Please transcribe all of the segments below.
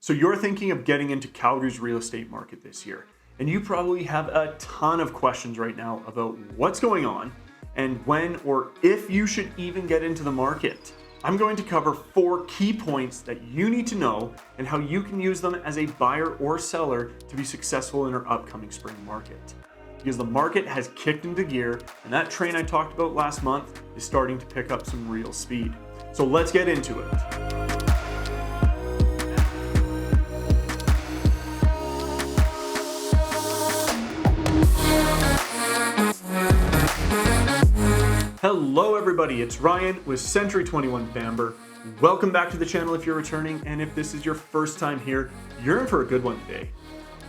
So you're thinking of getting into Calgary's real estate market this year, and you probably have a ton of questions right now about what's going on and when or if you should even get into the market. I'm going to cover 4 key points that you need to know and how you can use them as a buyer or seller to be successful in our upcoming spring market. Because the market has kicked into gear and that train I talked about last month is starting to pick up some real speed. So let's get into it. Hello everybody, it's Ryan with Century 21 Bamber. Welcome back to the channel if you're returning, and if this is your first time here, you're in for a good one today.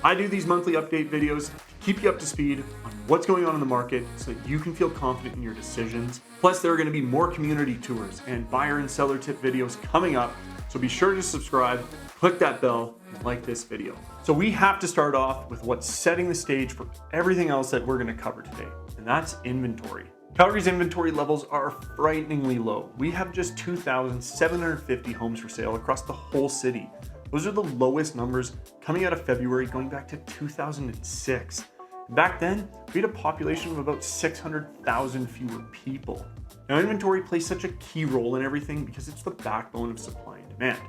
I do these monthly update videos to keep you up to speed on what's going on in the market so that you can feel confident in your decisions. Plus, there are going to be more community tours and buyer and seller tip videos coming up, so be sure to subscribe, click that bell, and like this video. So we have to start off with what's setting the stage for everything else that we're going to cover today, and that's inventory. Calgary's inventory levels are frighteningly low. We have just 2,750 homes for sale across the whole city. Those are the lowest numbers coming out of February going back to 2006. Back then, we had a population of about 600,000 fewer people. Now, inventory plays such a key role in everything because it's the backbone of supply and demand.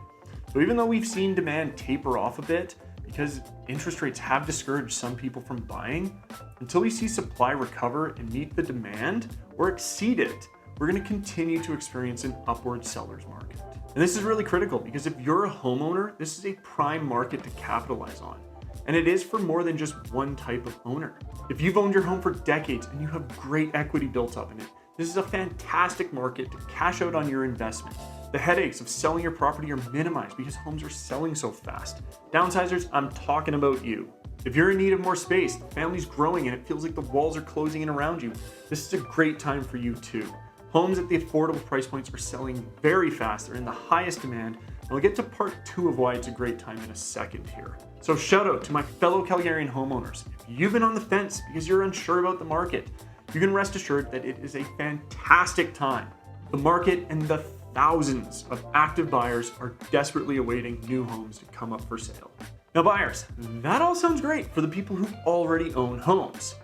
So even though we've seen demand taper off a bit, because interest rates have discouraged some people from buying, until we see supply recover and meet the demand or exceed it, we're going to continue to experience an upward seller's market. And this is really critical because if you're a homeowner, this is a prime market to capitalize on. And it is for more than just one type of owner. If you've owned your home for decades and you have great equity built up in it, this is a fantastic market to cash out on your investment. The headaches of selling your property are minimized because homes are selling so fast. Downsizers, I'm talking about you. If you're in need of more space, the family's growing and it feels like the walls are closing in around you, this is a great time for you too. Homes at the affordable price points are selling very fast. They're in the highest demand. And we'll get to part 2 of why it's a great time in a second here. So shout out to my fellow Calgarian homeowners. If you've been on the fence because you're unsure about the market, you can rest assured that it is a fantastic time. The market and the thousands of active buyers are desperately awaiting new homes to come up for sale. Now buyers, that all sounds great for the people who already own homes,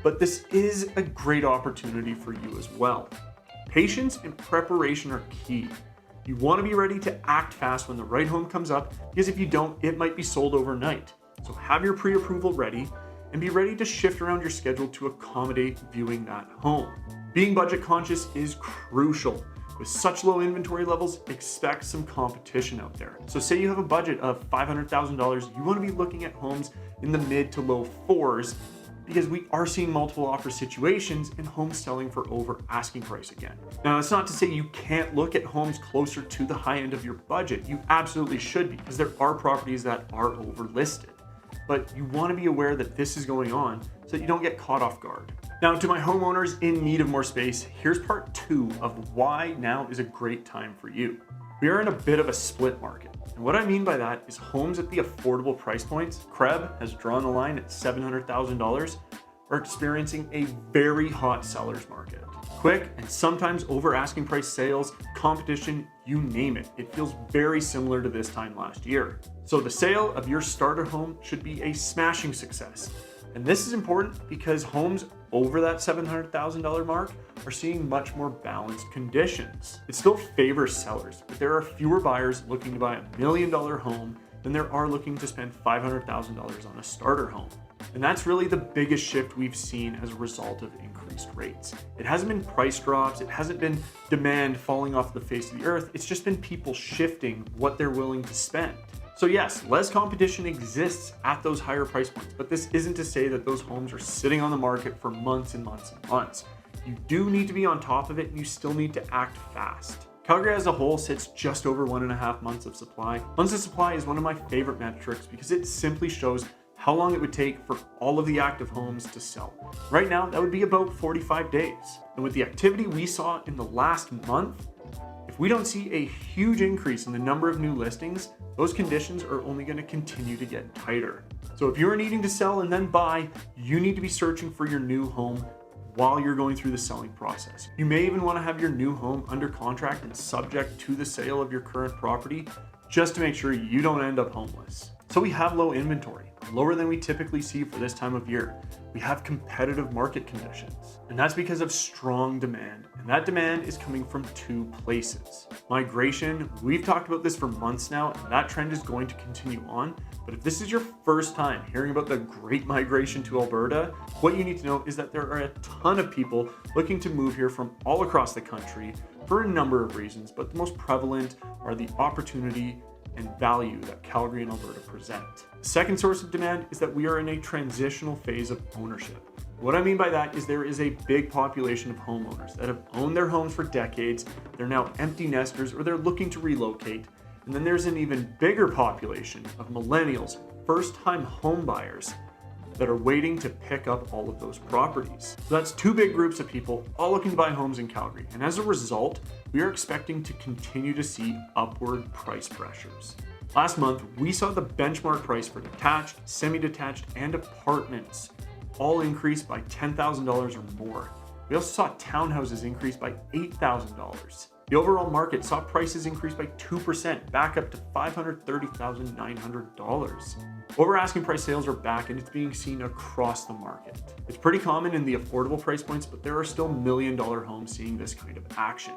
but this is a great opportunity for you as well. Patience and preparation are key. You want to be ready to act fast when the right home comes up, because if you don't, it might be sold overnight. So have your pre-approval ready and be ready to shift around your schedule to accommodate viewing that home. Being budget conscious is crucial. With such low inventory levels, expect some competition out there. So say you have a budget of $500,000, you want to be looking at homes in the mid to low 4s, because we are seeing multiple offer situations and homes selling for over asking price again. Now, that's not to say you can't look at homes closer to the high end of your budget. You absolutely should be, because there are properties that are overlisted. But you want to be aware that this is going on so that you don't get caught off guard. Now, to my homeowners in need of more space, here's part 2 of why now is a great time for you. We are in a bit of a split market. And what I mean by that is homes at the affordable price points, CREB has drawn the line at $700,000, are experiencing a very hot seller's market. Quick and sometimes over asking price sales, competition, you name it. It feels very similar to this time last year. So the sale of your starter home should be a smashing success. And this is important because homes over that $700,000 mark are seeing much more balanced conditions. It still favors sellers, but there are fewer buyers looking to buy $1 million home than there are looking to spend $500,000 on a starter home. And that's really the biggest shift we've seen as a result of increased rates. It hasn't been price drops, it hasn't been demand falling off the face of the earth, it's just been people shifting what they're willing to spend. So yes, less competition exists at those higher price points, but this isn't to say that those homes are sitting on the market for months and months and months. You do need to be on top of it, and you still need to act fast. Calgary as a whole sits just over 1.5 months of supply. Months of supply is one of my favorite metrics because it simply shows how long it would take for all of the active homes to sell. Right now, that would be about 45 days. And with the activity we saw in the last month, if we don't see a huge increase in the number of new listings, those conditions are only going to continue to get tighter. So if you're needing to sell and then buy, you need to be searching for your new home while you're going through the selling process. You may even want to have your new home under contract and subject to the sale of your current property just to make sure you don't end up homeless. So we have low inventory, lower than we typically see for this time of year. We have competitive market conditions, and that's because of strong demand. And that demand is coming from two places. Migration, we've talked about this for months now, and that trend is going to continue on. But if this is your first time hearing about the great migration to Alberta, what you need to know is that there are a ton of people looking to move here from all across the country for a number of reasons, but the most prevalent are the opportunity and value that Calgary and Alberta present. The second source of demand is that we are in a transitional phase of ownership. What I mean by that is there is a big population of homeowners that have owned their homes for decades. They're now empty nesters or they're looking to relocate. And then there's an even bigger population of millennials, first-time home buyers that are waiting to pick up all of those properties. So that's two big groups of people all looking to buy homes in Calgary. And as a result, we are expecting to continue to see upward price pressures. Last month, we saw the benchmark price for detached, semi-detached, and apartments all increase by $10,000 or more. We also saw townhouses increase by $8,000. The overall market saw prices increase by 2%, back up to $530,900. Over asking price sales are back, and it's being seen across the market. It's pretty common in the affordable price points, but there are still million-dollar homes seeing this kind of action.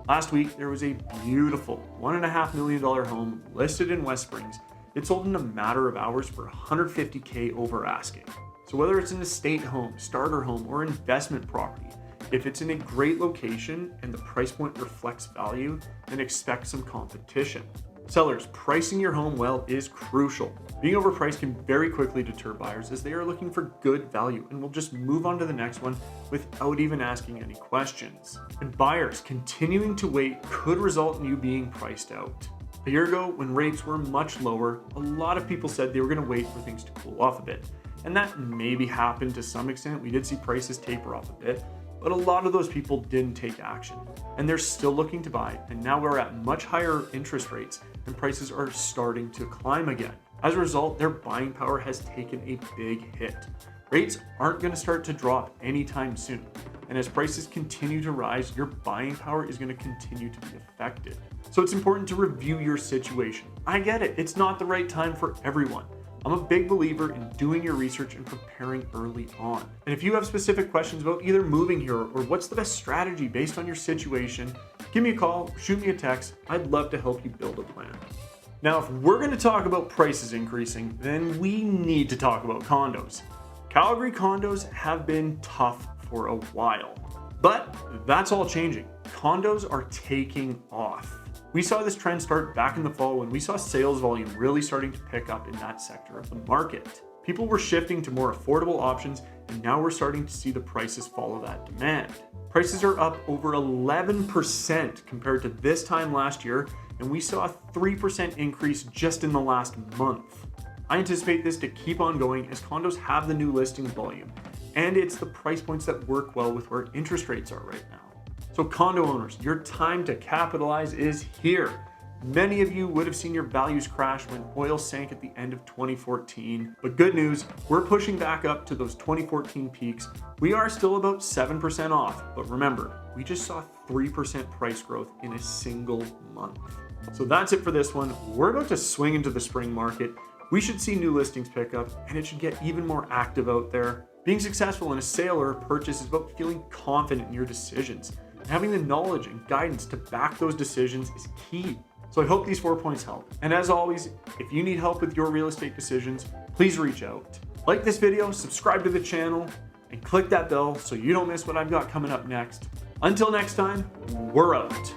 Last week, there was a beautiful $1.5 million home listed in West Springs. It sold in a matter of hours for $150K over asking. So whether it's an estate home, starter home, or investment property, if it's in a great location and the price point reflects value, then expect some competition. Sellers, pricing your home well is crucial. Being overpriced can very quickly deter buyers as they are looking for good value and will just move on to the next one without even asking any questions. And buyers, continuing to wait could result in you being priced out. A year ago, when rates were much lower, a lot of people said they were going to wait for things to cool off a bit. And that maybe happened to some extent. We did see prices taper off a bit. But a lot of those people didn't take action, and they're still looking to buy, and now we're at much higher interest rates and prices are starting to climb again. As a result, their buying power has taken a big hit. Rates aren't going to start to drop anytime soon, and as prices continue to rise, your buying power is going to continue to be affected. So it's important to review your situation. I get it, it's not the right time for everyone. I'm a big believer in doing your research and preparing early on. And if you have specific questions about either moving here or what's the best strategy based on your situation, give me a call, shoot me a text. I'd love to help you build a plan. Now, if we're going to talk about prices increasing, then we need to talk about condos. Calgary condos have been tough for a while, but that's all changing. Condos are taking off. We saw this trend start back in the fall when we saw sales volume really starting to pick up in that sector of the market. People were shifting to more affordable options, and now we're starting to see the prices follow that demand. Prices are up over 11% compared to this time last year, and we saw a 3% increase just in the last month. I anticipate this to keep on going as condos have the new listing volume, and it's the price points that work well with where interest rates are right now. So condo owners, your time to capitalize is here. Many of you would have seen your values crash when oil sank at the end of 2014. But good news, we're pushing back up to those 2014 peaks. We are still about 7% off, but remember, we just saw 3% price growth in a single month. So that's it for this one. We're about to swing into the spring market. We should see new listings pick up, and it should get even more active out there. Being successful in a sale or a purchase is about feeling confident in your decisions. Having the knowledge and guidance to back those decisions is key. So I hope these 4 points help. And as always, if you need help with your real estate decisions, please reach out. Like this video, subscribe to the channel, and click that bell so you don't miss what I've got coming up next. Until next time, we're out.